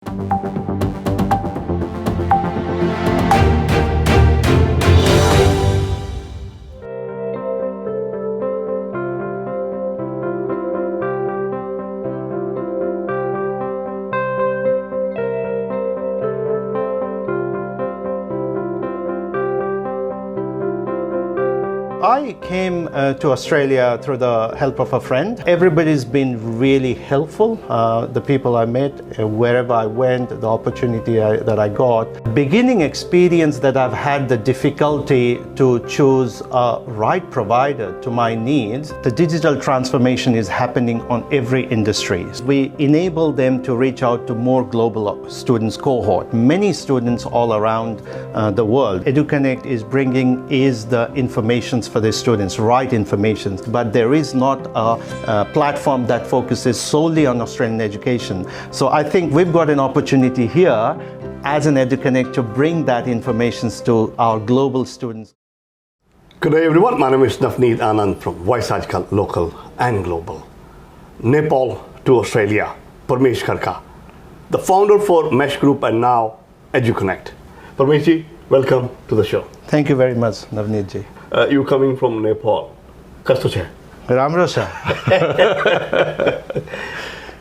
I came to Australia through the help of a friend. Everybody's been really helpful. The people I met, wherever I went, the opportunity that I got. Beginning experience that I've had the difficulty to choose a right provider to my needs. The digital transformation is happening on every industry. We enable them to reach out to more global students cohort. Many students all around the world. Educonnect is bringing the information for the students, right information, but there is not a platform that focuses solely on Australian education. So I think we've got an opportunity here as an Educonnect to bring that information to our global students. Good day everyone, my name is Navneet Anand from Voice aajKal, local and global. Nepal to Australia, Pramesh Khadka, the founder for Mesh Group and now Educonnect. Pramesh ji, welcome to the show. Thank you very much, Navneet ji. You coming from Nepal. Kasto chhe? Ramro sir.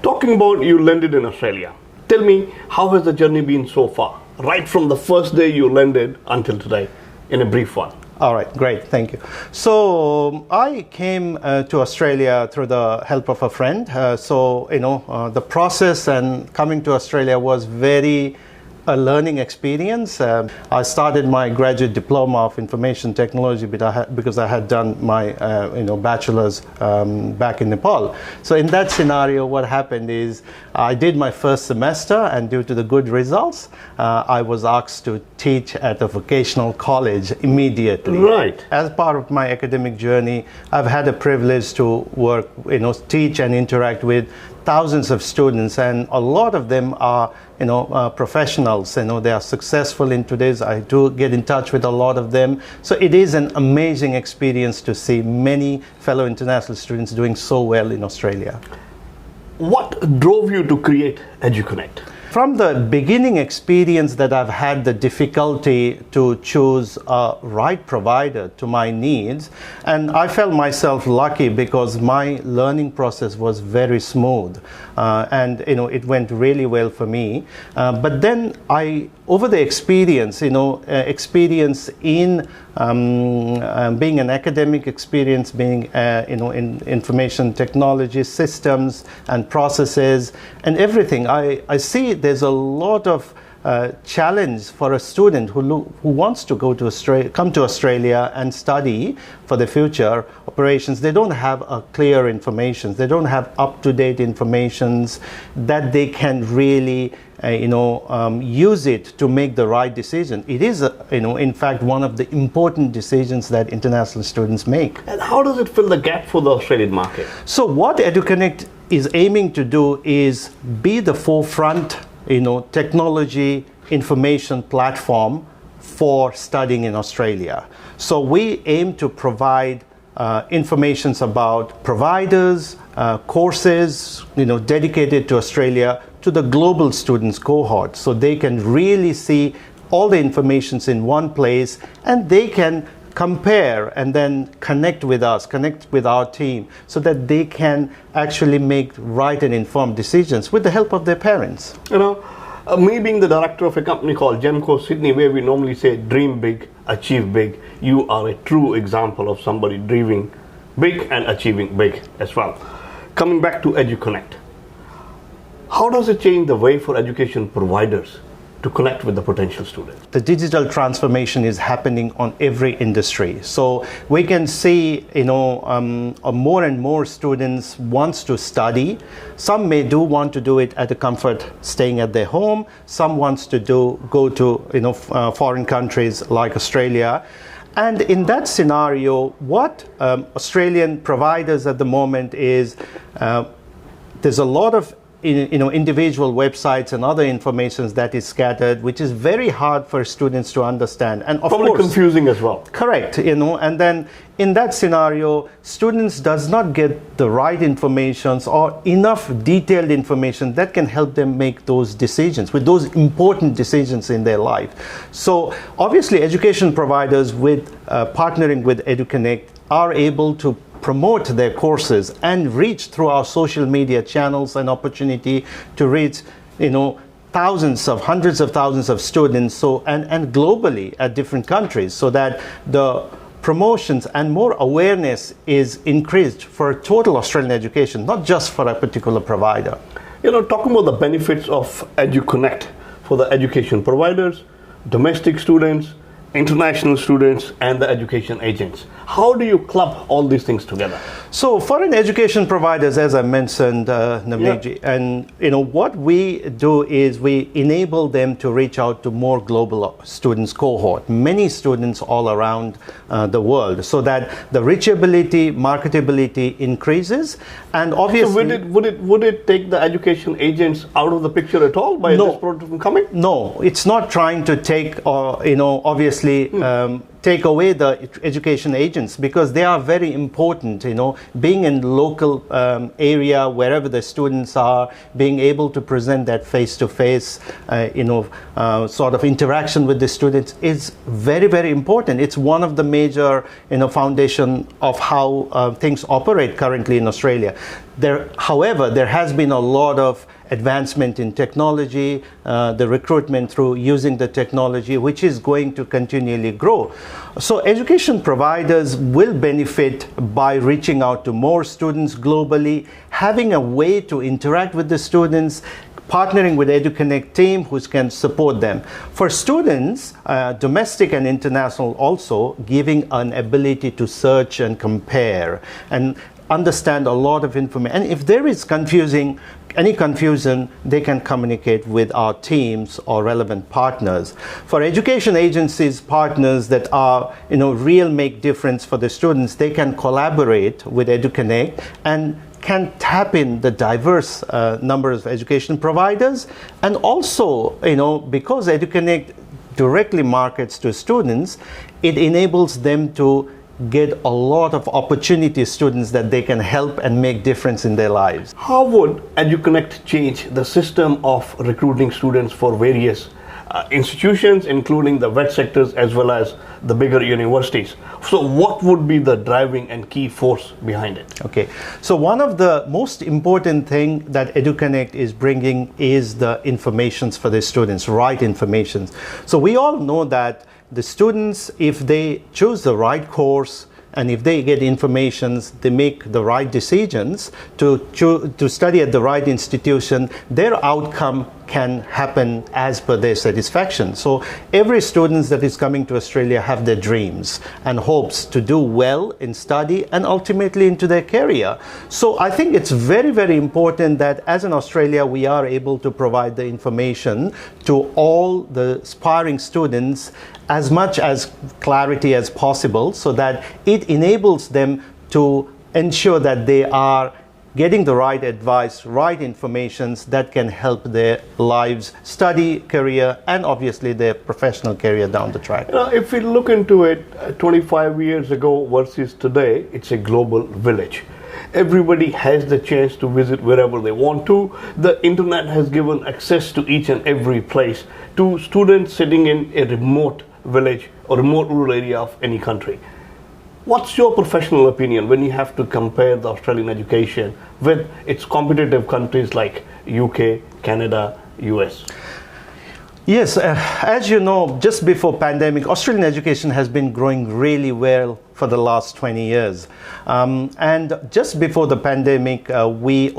Talking about you landed in Australia. Tell me, how has the journey been so far? Right from the first day you landed until today, in a brief one. All right, great, thank you. So I came to Australia through the help of a friend. The process and coming to Australia was a learning experience. I started my graduate diploma of information technology because I had done my bachelor's back in Nepal. So in that scenario, what happened is I did my first semester, and due to the good results, I was asked to teach at a vocational college immediately. Right. As part of my academic journey, I've had a privilege to work, teach and interact with thousands of students, and a lot of them are professionals. They are successful in today's. I do get in touch with a lot of them. So it is an amazing experience to see many fellow international students doing so well in Australia. What drove you to create Educonnect? From the beginning experience that I've had the difficulty to choose a right provider to my needs, and I felt myself lucky because my learning process was very smooth, and it went really well for me. But then over the experience, experience in being an academic experience, being in information technology systems and processes and everything, I see there's a lot of challenge for a student who wants to come to Australia and study for the future operations. They don't have a clear information. They don't have up-to-date informations that they can really use it to make the right decision. It is, in fact, one of the important decisions that international students make. And how does it fill the gap for the Australian market? So what Educonnect is aiming to do is be the forefront technology information platform for studying in Australia. So we aim to provide information about providers, courses, dedicated to Australia, to the global students cohort, so they can really see all the informations in one place, and they can compare and then connect with us, connect with our team, so that they can actually make right and informed decisions with the help of their parents. Me being the director of a company called Genco Sydney, where we normally say dream big, achieve big, you are a true example of somebody dreaming big and achieving big as well. Coming back to Educonnect, how does it change the way for education providers to connect with the potential students? The digital transformation is happening on every industry. So we can see, more and more students wants to study. Some may want to do it at the comfort, staying at their home. Some wants to go to, foreign countries like Australia. And in that scenario, what Australian providers at the moment is, there's a lot of individual websites and other informations that is scattered, which is very hard for students to understand, and of Probably course confusing as well. correct, and then in that scenario, students does not get the right informations or enough detailed information that can help them make those decisions, with those important decisions in their life. So obviously education providers with partnering with Educonnect are able to promote their courses and reach through our social media channels an opportunity to reach, hundreds of thousands of students, and globally at different countries, so that the promotions and more awareness is increased for total Australian education, not just for a particular provider. Talking about the benefits of Educonnect for the education providers, domestic students, international students, and the education agents. How do you club all these things together? So foreign education providers, as I mentioned, Navneet, and what we do is we enable them to reach out to more global students cohort, many students all around the world, so that the reachability, marketability increases, and obviously. So would it take the education agents out of the picture at all by this product from coming? No, it's not trying to take, obviously. Take away the education agents, because they are very important, being in local area wherever the students are, being able to present that face-to-face sort of interaction with the students is very, very important. It's one of the major foundation of how things operate currently in Australia. However, there has been a lot of advancement in technology, the recruitment through using the technology, which is going to continually grow. So education providers will benefit by reaching out to more students globally, having a way to interact with the students, partnering with Educonnect team who can support them. For students, domestic and international, also giving an ability to search and compare and understand a lot of information. And if there is any confusion, they can communicate with our teams or relevant partners. For education agencies, partners that are, real make difference for the students, they can collaborate with Educonnect and can tap in the diverse numbers of education providers. And also, because Educonnect directly markets to students, it enables them to get a lot of opportunity students that they can help and make difference in their lives. How would Educonnect change the system of recruiting students for various institutions, including the vet sectors as well as the bigger universities? So what would be the driving and key force behind it? Okay, so one of the most important thing that Educonnect is bringing is the informations for the students, right informations. So we all know that the students, if they choose the right course and if they get informations, they make the right decisions to study at the right institution, their outcome can happen as per their satisfaction. So every student that is coming to Australia have their dreams and hopes to do well in study and ultimately into their career. So I think it's very, very important that as in Australia, we are able to provide the information to all the aspiring students as much as clarity as possible, so that it enables them to ensure that they are getting the right advice, right informations that can help their lives, study, career, and obviously their professional career down the track. If we look into it, 25 years ago versus today, it's a global village. Everybody has the chance to visit wherever they want to. The internet has given access to each and every place to students sitting in a remote village or remote rural area of any country. What's your professional opinion when you have to compare the Australian education with its competitive countries like UK, Canada, US? Yes, as you know, just before pandemic, Australian education has been growing really well for the last 20 years. And just before the pandemic, we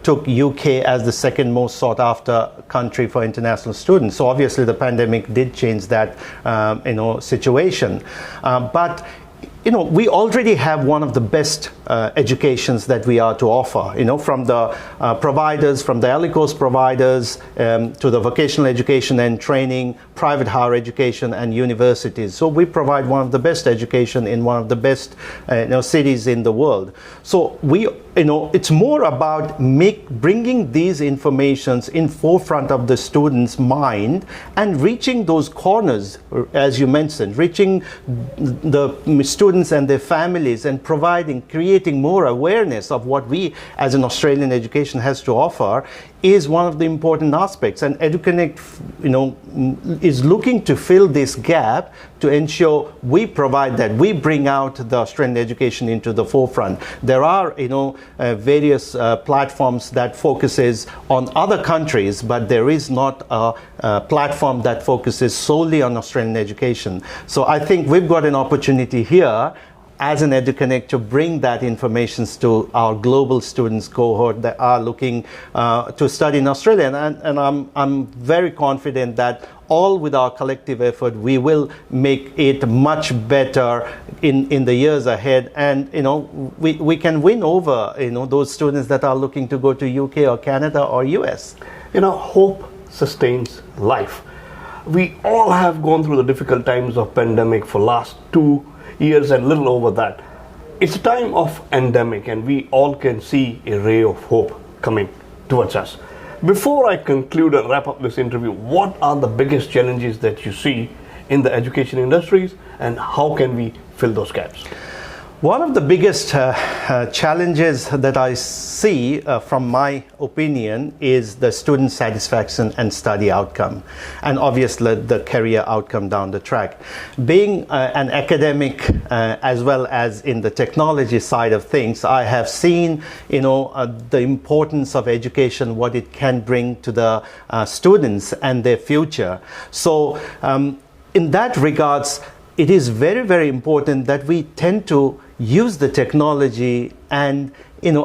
took UK as the second most sought after country for international students. So obviously the pandemic did change that situation. But we already have one of the best educations that we are to offer, from the providers, from the early course providers to the vocational education and training, private higher education and universities. So we provide one of the best education in one of the best cities in the world. So it's more about bringing these informations in forefront of the student's mind and reaching those corners, as you mentioned, reaching the students and their families and creating more awareness of what we as an Australian education has to offer is one of the important aspects. And Educonnect, is looking to fill this gap to ensure we provide that, we bring out the Australian education into the forefront. There are, various platforms that focuses on other countries, but there is not a platform that focuses solely on Australian education. So I think we've got an opportunity here as an Educonnect to bring that information to our global students cohort that are looking to study in Australia. And I'm very confident that all with our collective effort, we will make it much better in the years ahead. And, we can win over, those students that are looking to go to UK or Canada or US. Hope sustains life. We all have gone through the difficult times of pandemic for last 2 years and little over that. It's a time of endemic and we all can see a ray of hope coming towards us. Before I conclude and wrap up this interview, what are the biggest challenges that you see in the education industries and how can we fill those gaps? One of the biggest challenges that I see from my opinion is the student satisfaction and study outcome, and obviously the career outcome down the track. Being an academic as well as in the technology side of things, I have seen the importance of education, what it can bring to the students and their future. So in that regards, it is very, very important that we tend to use the technology and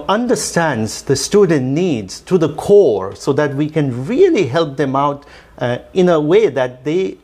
understands the student needs to the core so that we can really help them out in a way that they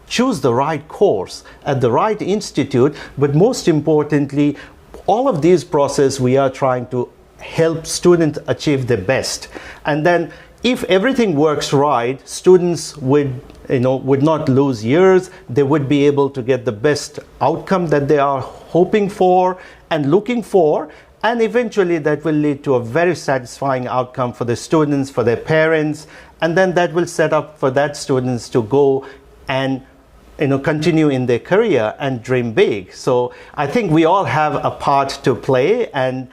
choose the right course at the right institute. But most importantly, all of these process we are trying to help students achieve the best. And then if everything works right, students would not lose years. They would be able to get the best outcome that they are hoping for and looking for, and eventually that will lead to a very satisfying outcome for the students, for their parents, and then that will set up for that students to go and continue in their career and dream big. So I think we all have a part to play, and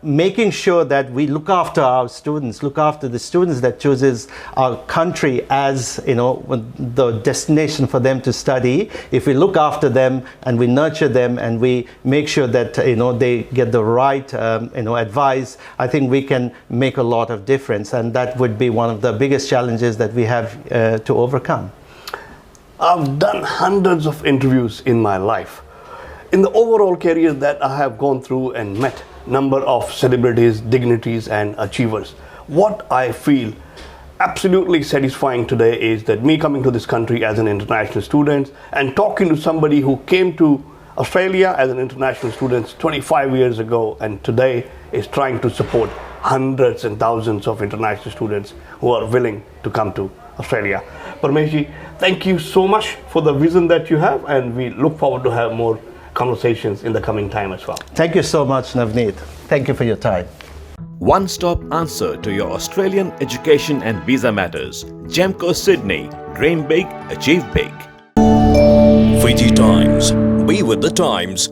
making sure that we look after our students, look after the students that chooses our country as the destination for them to study. If we look after them and we nurture them and we make sure that they get the right advice, I think we can make a lot of difference, and that would be one of the biggest challenges that we have to overcome. I've done hundreds of interviews in my life. In the overall career that I have gone through and met number of celebrities, dignitaries and achievers, what I feel absolutely satisfying today is that me coming to this country as an international student and talking to somebody who came to Australia as an international student 25 years ago and today is trying to support hundreds and thousands of international students who are willing to come to Australia. Pramesh, thank you so much for the vision that you have, and we look forward to have more conversations in the coming time as well. Thank you so much, Navneet. Thank you for your time. One-stop answer to your Australian education and visa matters. GEMCO Sydney. Dream big, achieve big. VG Times. Be with the times.